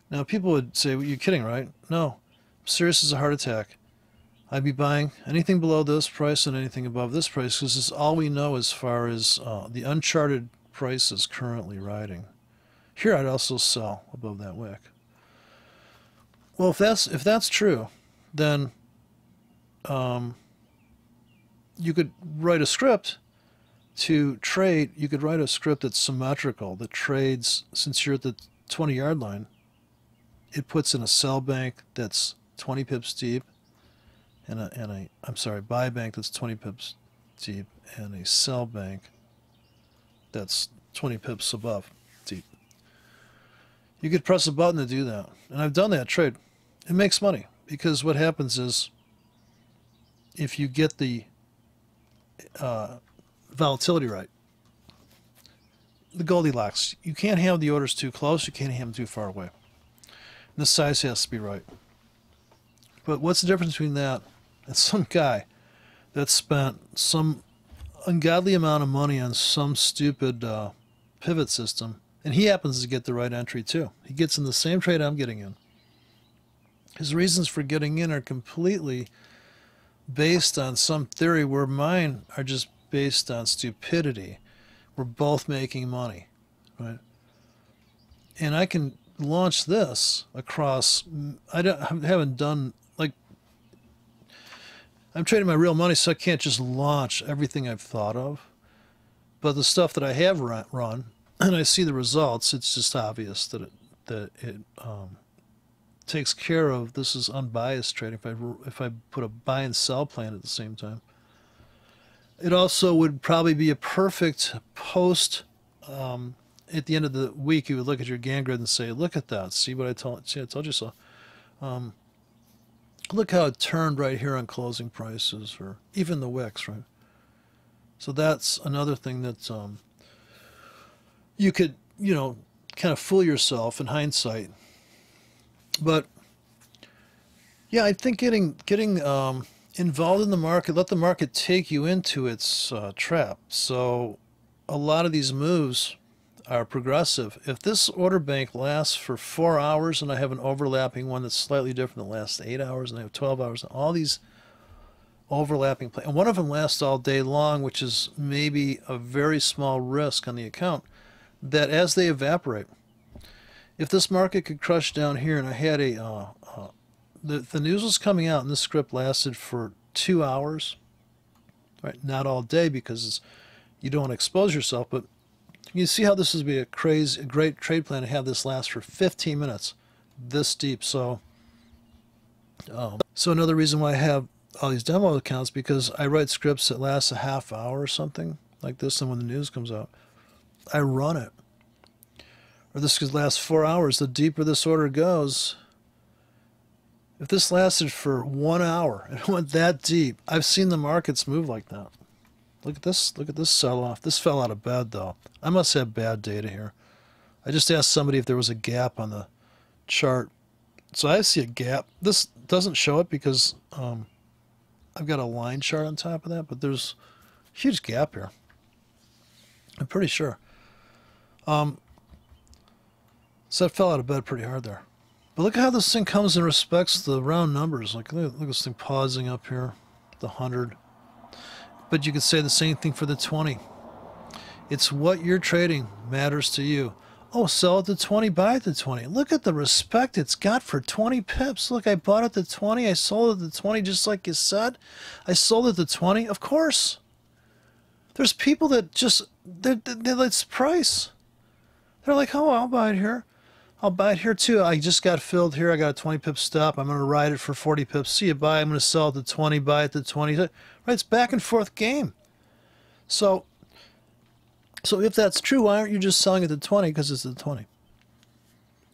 Now people would say, well, you're kidding, right? No, I'm serious as a heart attack. I'd be buying anything below this price and anything above this price because it's all we know as far as the uncharted prices currently riding. Here I'd also sell above that wick. Well, if that's true, then you could write a script to trade, you could write a script that's symmetrical, that trades, since you're at the 20-yard line, it puts in a sell bank that's 20 pips deep, and I'm sorry, buy bank that's 20 pips deep, and a sell bank that's 20 pips above deep. You could press a button to do that. And I've done that trade. It makes money, because what happens is, if you get the volatility right, the Goldilocks, you can't have the orders too close, you can't have them too far away. And the size has to be right. But what's the difference between that and some guy that spent some ungodly amount of money on some stupid pivot system, and he happens to get the right entry too. He gets in the same trade I'm getting in. His reasons for getting in are completely based on some theory, where mine are just based on stupidity. We're both making money, right? And I can launch this across, I haven't done, like, I'm trading my real money, so I can't just launch everything I've thought of. But the stuff that I have run, and I see the results, it's just obvious that it takes care of, this is unbiased trading, if I put a buy and sell plan at the same time. It also would probably be a perfect post, at the end of the week, you would look at your Gann grid and say, look at that, see what I told you so. Look how it turned right here on closing prices, or even the wicks, right? So that's another thing that you could, kind of fool yourself in hindsight. But yeah, I think getting involved in the market, let the market take you into its trap. So a lot of these moves are progressive. If this order bank lasts for 4 hours, and I have an overlapping one that's slightly different that lasts 8 hours, and I have 12 hours, all these overlapping play, and one of them lasts all day long, which is maybe a very small risk on the account, that as they evaporate, if this market could crush down here, and I had the news was coming out, and this script lasted for 2 hours, right? Not all day, because you don't want to expose yourself, but you see how this would be a great trade plan to have this last for 15 minutes, this deep. So another reason why I have all these demo accounts, because I write scripts that last a half hour or something like this, and when the news comes out, I run it. Or this could last 4 hours. The deeper this order goes, if this lasted for 1 hour and it went that deep, I've seen the markets move like that. Look at this. Look at this sell-off. This fell out of bed, though. I must have bad data here. I just asked somebody if there was a gap on the chart. So I see a gap. This doesn't show it because I've got a line chart on top of that, but there's a huge gap here. I'm pretty sure. So that fell out of bed pretty hard there. But look at how this thing comes and respects the round numbers. Like, look at this thing pausing up here, the 100. But you could say the same thing for the 20. It's what you're trading matters to you. Oh, sell at the 20, buy at the 20. Look at the respect it's got for 20 pips. Look, I bought at the 20, I sold at the 20, just like you said. I sold at the 20, of course. There's people that just, it's price. They're like, oh, I'll buy it here. I'll buy it here too. I just got filled here. I got a 20 pip stop. I'm going to ride it for 40 pips. See you buy. I'm going to sell at the 20, buy at the 20. Right? It's back and forth game. So if that's true, why aren't you just selling at the 20 because it's the 20?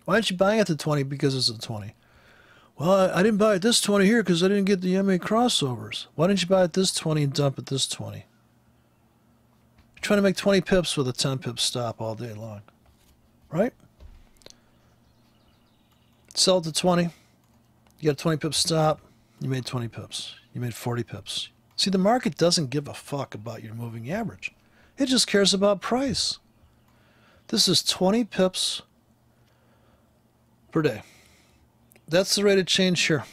Why aren't you buying at the 20 because it's the 20? Well, I didn't buy at this 20 here because I didn't get the MA crossovers. Why didn't you buy at this 20 and dump at this 20? You're trying to make 20 pips with a 10 pip stop all day long, right? Sell at the 20. You got a 20 pip stop. You made 20 pips. You made 40 pips. See, the market doesn't give a fuck about your moving average. It just cares about price. This is 20 pips per day. That's the rate of change here.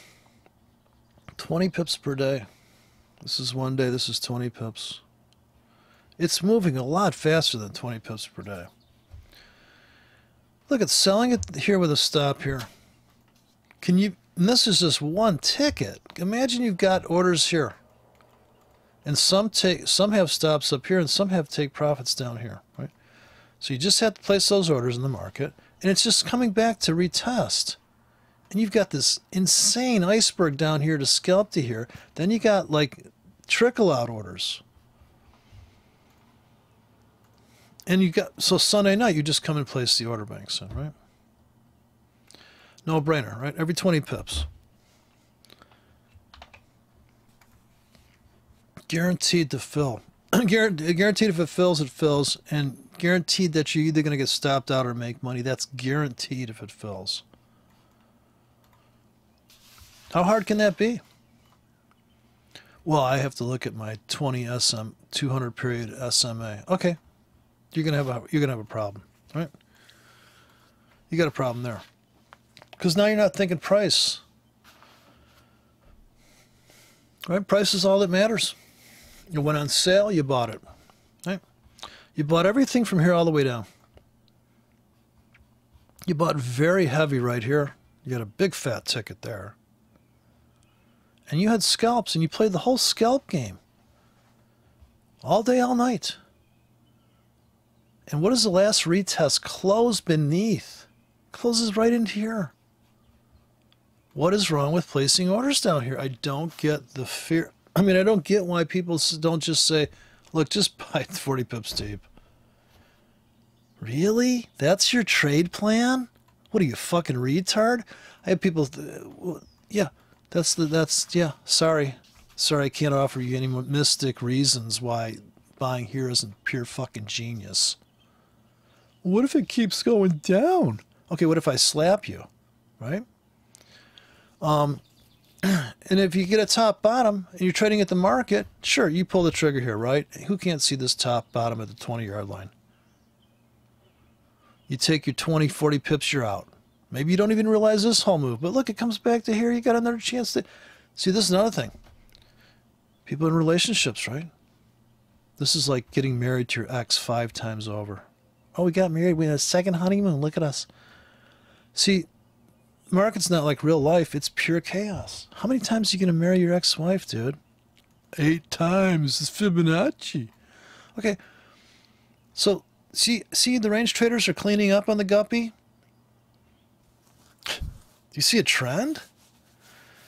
20 pips per day. This is 1 day. This is 20 pips. It's moving a lot faster than 20 pips per day. Look, it's selling it here with a stop here. Can you, and this is just one ticket. Imagine you've got orders here. And some have stops up here and some have take profits down here, right? So you just have to place those orders in the market, and it's just coming back to retest. And you've got this insane iceberg down here to scalp to here. Then you got like trickle out orders. And you got, so Sunday night, you just come and place the order banks in, right? No brainer, right? Every 20 pips. Guaranteed to fill. Guaranteed if it fills, and guaranteed that you're either going to get stopped out or make money. That's guaranteed if it fills. How hard can that be? Well, I have to look at my 20 SM 200 period SMA. Okay, you're gonna have a problem, right? You got a problem there, because now you're not thinking price, right? Price is all that matters. It went on sale, you bought it, right? You bought everything from here all the way down. You bought very heavy right here. You got a big fat ticket there. And you had scalps, and you played the whole scalp game. All day, all night. And what does the last retest close beneath? Closes right into here. What is wrong with placing orders down here? I don't get the fear. I mean, I don't get why people don't just say, look, just buy 40 pips deep. Really? That's your trade plan? What are you, fucking retard? I have people, yeah. Yeah, sorry, I can't offer you any mystic reasons why buying here isn't pure fucking genius. What if it keeps going down? Okay, what if I slap you, right? And if you get a top bottom and you're trading at the market, sure, you pull the trigger here, right? Who can't see this top bottom at the 20-yard line? You take your 20, 40 pips, you're out. Maybe you don't even realize this whole move, but look, it comes back to here. You got another chance to see. This is another thing. People in relationships, right? This is like getting married to your ex 5 times over. Oh, we got married. We had a second honeymoon. Look at us. See, the market's not like real life. It's pure chaos. How many times are you going to marry your ex-wife, dude? 8 times. It's Fibonacci. Okay. So, see, the range traders are cleaning up on the Guppy. Do you see a trend?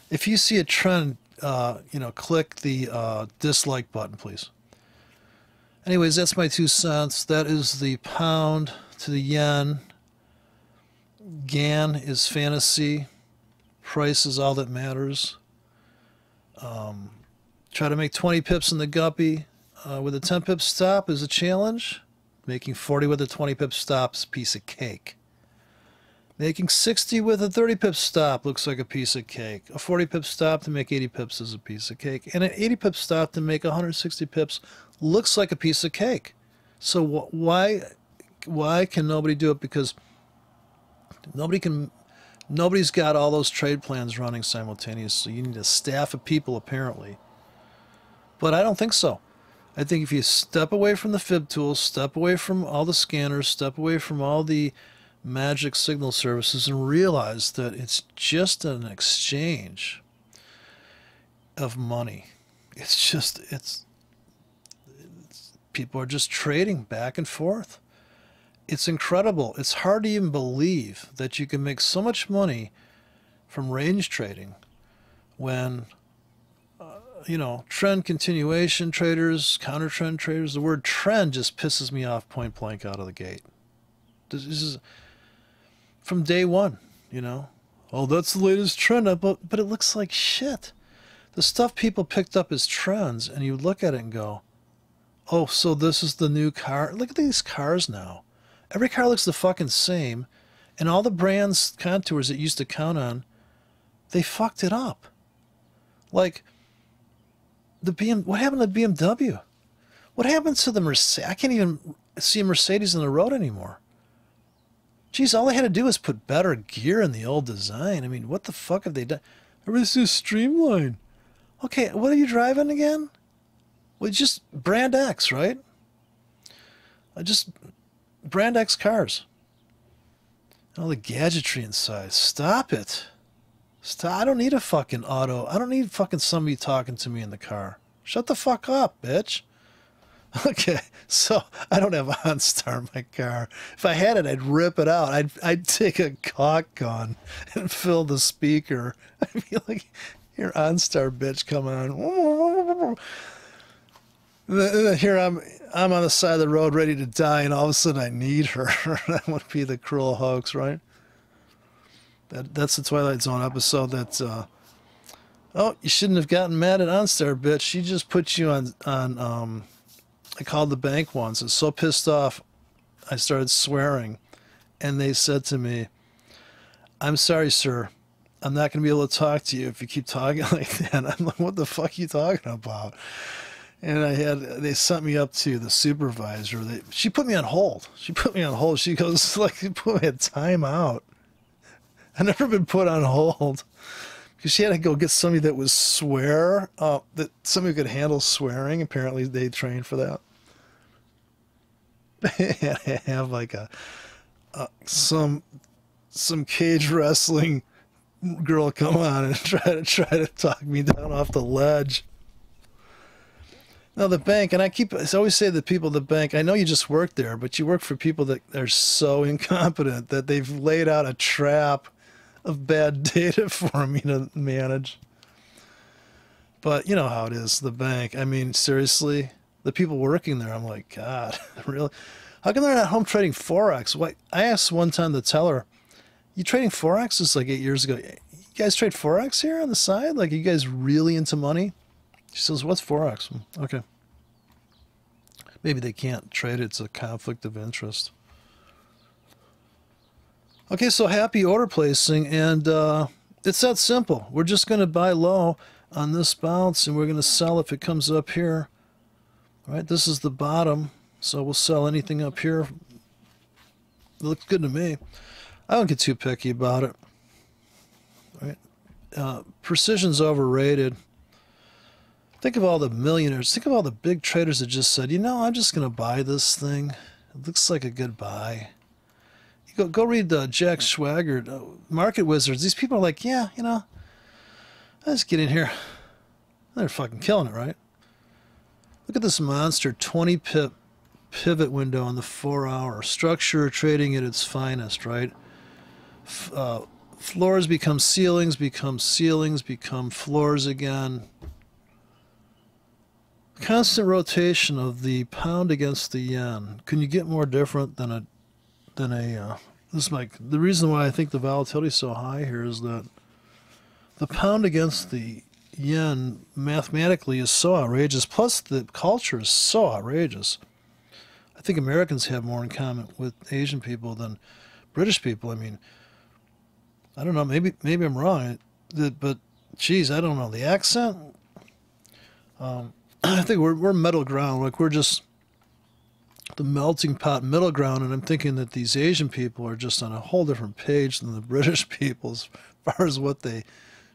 If you see a trend, click the dislike button, please. Anyways, that's my 2 cents. That is the pound to the yen. Gann is fantasy. Price is all that matters. Try to make 20 pips in the Guppy with a 10 pip stop is a challenge. Making 40 with a 20 pip stop is a piece of cake. Making 60 with a 30 pip stop looks like a piece of cake. A 40 pip stop to make 80 pips is a piece of cake. And an 80 pip stop to make 160 pips looks like a piece of cake. So why can nobody do it? Because nobody's got all those trade plans running simultaneously. You need a staff of people apparently. But I don't think so. I think if you step away from the fib tools, step away from all the scanners, step away from all the magic signal services and realize that it's just an exchange of money. It's people are just trading back and forth. It's incredible. It's hard to even believe that you can make so much money from range trading when, trend continuation traders, counter trend traders, the word trend just pisses me off point blank out of the gate. This is from day one, Oh, that's the latest trend, but it looks like shit. The stuff people picked up as trends, and you look at it and go, oh, so this is the new car. Look at these cars now. Every car looks the fucking same, and all the brands contours that used to count on, they fucked it up. Like what happened to BMW? What happened to the Mercedes? I can't even see a Mercedes on the road anymore. Geez, all they had to do was put better gear in the old design. I mean, what the fuck have they done? Everything's just streamlined. Okay, what are you driving again? Well, just Brand X, right? Just Brand X cars. All the gadgetry inside. Stop it. Stop. I don't need a fucking auto. I don't need fucking somebody talking to me in the car. Shut the fuck up, bitch. Okay, so I don't have OnStar in my car. If I had it, I'd rip it out. I'd take a caulk gun and fill the speaker. I'd be like, "Here, OnStar, bitch, come on." Here I'm on the side of the road, ready to die, and all of a sudden I need her. That would be the cruel hoax, right? That's the Twilight Zone episode. That oh, you shouldn't have gotten mad at OnStar, bitch. She just put you on. I called the bank once. I was so pissed off, I started swearing. And they said to me, "I'm sorry, sir. I'm not going to be able to talk to you if you keep talking like that." I'm like, "What the fuck are you talking about?" And they sent me up to the supervisor. She put me on hold. She goes, like, "You put me at timeout." I've never been put on hold. Because she had to go get somebody that was that somebody who could handle swearing. Apparently they trained for that. Have like some cage wrestling girl come on and try to talk me down off the ledge. Now the bank, and I always say to the people at the bank, I know you just work there, but you work for people that are so incompetent that they've laid out a trap of bad data for me to manage. But you know how it is, the bank. I mean, seriously, the people working there, I'm like, God, really? How come they're not home trading Forex? What? I asked one time the teller, "You trading Forex?" This is like 8 years ago. "You guys trade Forex here on the side? Like, are you guys really into money?" She says, "What's Forex?" Okay. Maybe they can't trade it. It's a conflict of interest. Okay, so happy order placing, and it's that simple. We're just going to buy low on this bounce, and we're going to sell if it comes up here. All right, this is the bottom, so we'll sell anything up here. It looks good to me. I don't get too picky about it. All right, precision's overrated. Think of all the millionaires. Think of all the big traders that just said, "I'm just going to buy this thing. It looks like a good buy." Go read Jack Schwager, Market Wizards. These people are like, "Yeah, I just get in here." They're fucking killing it, right? Look at this monster 20 pip pivot window on the 4-hour. Structure trading at its finest, right? Floors become ceilings, become floors again. Constant rotation of the pound against the yen. Can you get more different than the reason why I think the volatility is so high here is that the pound against the yen mathematically is so outrageous, plus the culture is so outrageous. I think Americans have more in common with Asian people than British people. I mean, I don't know, maybe I'm wrong, but geez, I don't know. The accent, I think we're middle ground, like we're just the melting pot middle ground, and I'm thinking that these Asian people are just on a whole different page than the British people as far as what they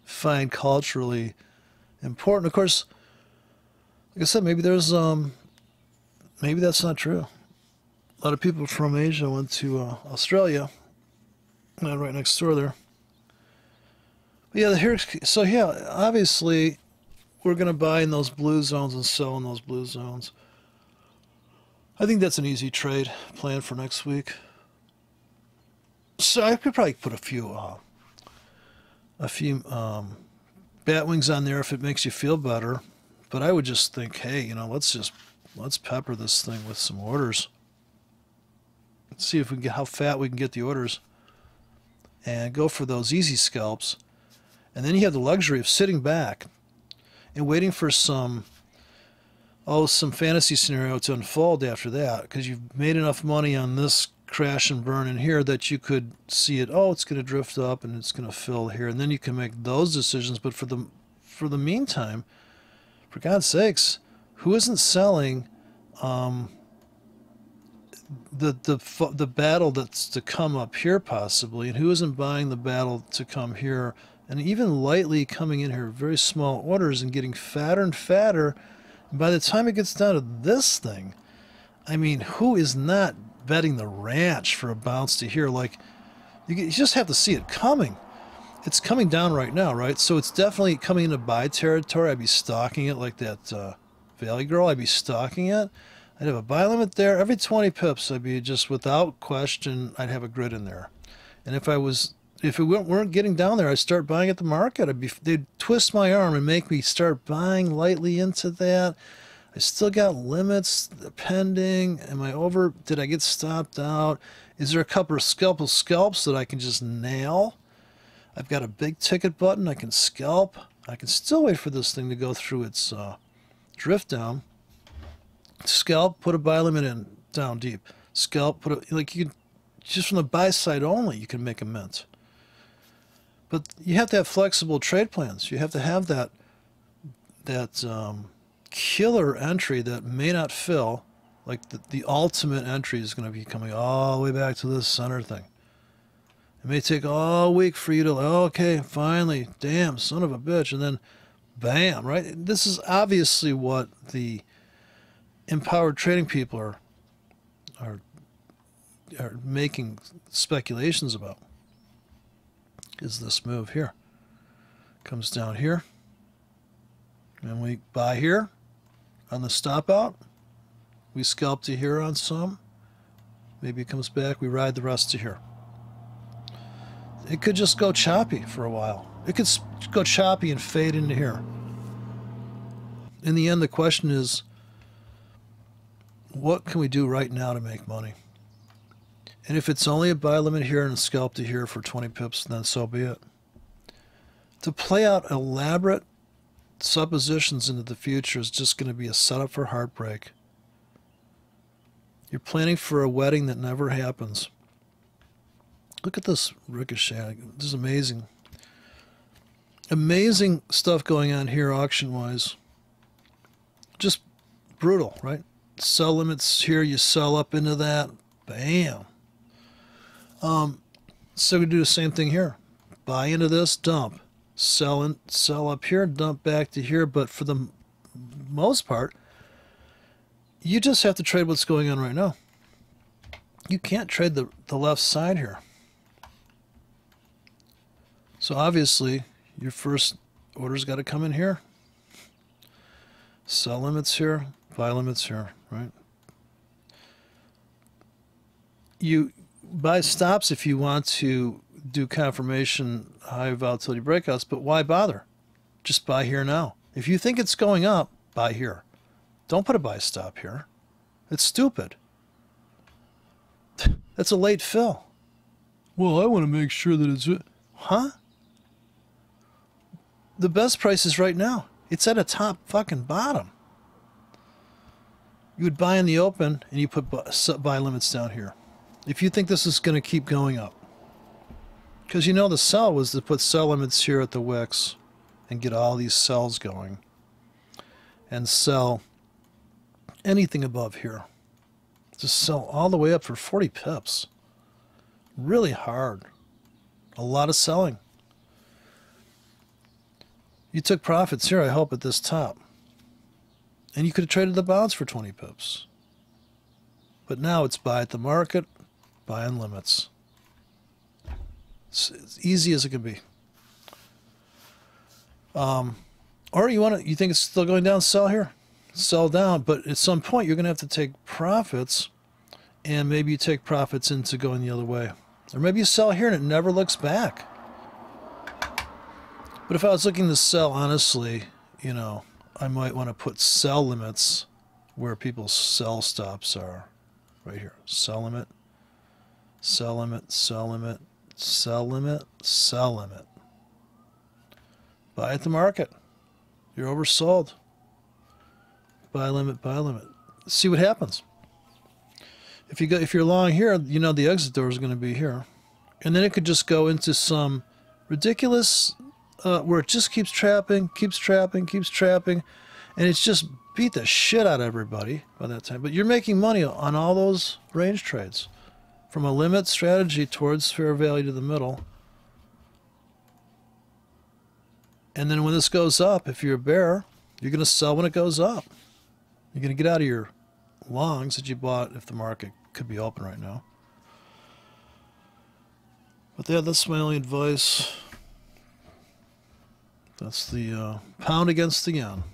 find culturally important. Of course, like I said, maybe that's not true. A lot of people from Asia went to Australia, right next door there. But yeah, obviously we're going to buy in those blue zones and sell in those blue zones. I think that's an easy trade plan for next week. So I could probably put a few bat wings on there if it makes you feel better. But I would just think, hey, let's pepper this thing with some orders. Let's see if we can get how fat we can get the orders, and go for those easy scalps. And then you have the luxury of sitting back and waiting for some fantasy scenario to unfold after that, because you've made enough money on this crash and burn in here that you could see it, it's going to drift up and it's going to fill here, and then you can make those decisions. But for the meantime, for God's sakes, who isn't selling the battle that's to come up here possibly, and who isn't buying the battle to come here, and even lightly coming in here, very small orders, and getting fatter and fatter. By the time it gets down to this thing, I mean, who is not betting the ranch for a bounce to here? Like, you just have to see it coming. It's coming down right now, right? So it's definitely coming into buy territory. I'd be stalking it like that value girl, I'd be stalking it. I'd have a buy limit there. Every 20 pips, I'd be just without question, I'd have a grid in there. And if it weren't getting down there, I'd start buying at the market. They'd twist my arm and make me start buying lightly into that. I still got limits pending. Am I over? Did I get stopped out? Is there a couple of scalps that I can just nail? I've got a big ticket button. I can scalp. I can still wait for this thing to go through its drift down. Scalp, put a buy limit in down deep. Scalp, you can just from the buy side only, you can make a mint. But you have to have flexible trade plans. You have to have that killer entry that may not fill. Like the ultimate entry is going to be coming all the way back to this center thing. It may take all week for you to, okay, finally, damn, son of a bitch, and then bam, right? This is obviously what the empowered trading people are making speculations about. Is this move here. Comes down here, and we buy here on the stop out. We scalp to here on some. Maybe it comes back, we ride the rest to here. It could just go choppy for a while. It could go choppy and fade into here. In the end, the question is, what can we do right now to make money? And if it's only a buy limit here and a scalp to here for 20 pips, then so be it. To play out elaborate suppositions into the future is just going to be a setup for heartbreak. You're planning for a wedding that never happens. Look at this ricochet. This is amazing. Amazing stuff going on here auction-wise. Just brutal, right? Sell limits here, you sell up into that. Bam. So we do the same thing here. Buy into this, dump. Sell up here, dump back to here. But for the most part, you just have to trade what's going on right now. You can't trade the left side here. So obviously, your first order's got to come in here. Sell limits here, buy limits here, right? You buy stops if you want to do confirmation high volatility breakouts, but why bother? Just buy here now. If you think it's going up, buy here. Don't put a buy stop here. It's stupid. That's a late fill. Well, I want to make sure that it's... Huh? The best price is right now. It's at a top fucking bottom. You would buy in the open and you put buy limits down here. If you think this is going to keep going up. Because you know the sell was to put sell limits here at the wicks and get all these sells going. And sell anything above here. Just sell all the way up for 40 pips. Really hard. A lot of selling. You took profits here, I hope, at this top. And you could have traded the bonds for 20 pips. But now it's buy at the market, buy on limits. It's as easy as it can be. Or you think it's still going down, sell here. Sell down, but at some point you're going to have to take profits, and maybe you take profits into going the other way. Or maybe you sell here and it never looks back. But if I was looking to sell, honestly, I might want to put sell limits where people's sell stops are. Right here. Sell limit, sell limit, sell limit, sell limit, sell limit. Buy at the market. You're oversold. Buy limit, buy limit. See what happens. If you're long here, the exit door is going to be here. And then it could just go into some ridiculous... where it just keeps trapping, and it's just beat the shit out of everybody by that time. But you're making money on all those range trades. From a limit strategy towards fair value to the middle. And then when this goes up, if you're a bear, you're going to sell when it goes up. You're going to get out of your longs that you bought if the market could be open right now. But yeah, that's my only advice. That's the pound against the yen.